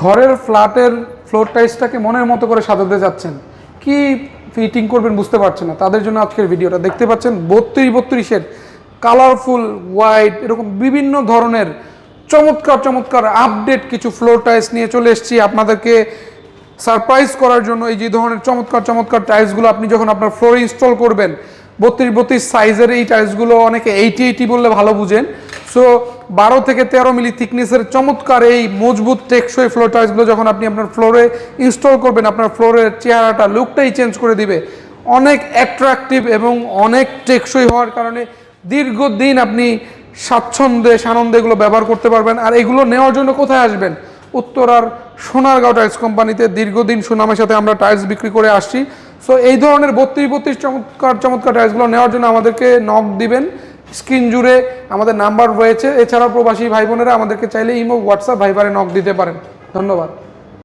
ঘরের ফ্ল্যাটের ফ্লোর টাইলসটাকে মনের মতো করে সাজাতে যাচ্ছেন, কি ফিটিং করবেন বুঝতে পারছেন না, তাদের জন্য আজকের ভিডিওটা। দেখতে পাচ্ছেন 32-32-এর কালারফুল হোয়াইট এরকম বিভিন্ন ধরনের চমৎকার চমৎকার আপডেট কিছু ফ্লোর টাইলস নিয়ে চলে এসেছি আপনাদেরকে সারপ্রাইজ করার জন্য। এই যে ধরনের চমৎকার চমৎকার টাইলসগুলো আপনি যখন আপনার ফ্লোরে ইনস্টল করবেন, 32-32 সাইজের এই টাইলসগুলো অনেকে 80-80 বললে ভালো বুঝেন। সো 12 থেকে 13 মিলি থিকনেসের চমৎকার এই মজবুত টেকসই ফ্লোর টাইলসগুলো যখন আপনি আপনার ফ্লোরে ইনস্টল করবেন, আপনার ফ্লোরের চেহারাটা লুকটাই চেঞ্জ করে দিবে। অনেক অ্যাট্রাকটিভ এবং অনেক টেকসই হওয়ার কারণে দীর্ঘদিন আপনি স্বাচ্ছন্দ্যে সানন্দে এগুলো ব্যবহার করতে পারবেন। আর এগুলো নেওয়ার জন্য কোথায় আসবেন? উত্তরার সোনারগাঁও টাইলস কোম্পানিতে দীর্ঘদিন সুনামের সাথে আমরা টাইলস বিক্রি করে আসছি। সো এই ধরনের 32-32 চমৎকার চমৎকার টাইলসগুলো নেওয়ার জন্য আমাদেরকে নক দিবেন। স্ক্রিন জুড়ে আমাদের নাম্বার রয়েছে। এছাড়াও প্রবাসী ভাই বোনেরা আমাদেরকে চাইলে ইমো, হোয়াটসঅ্যাপ, ভাইবারে নক দিতে পারেন। ধন্যবাদ।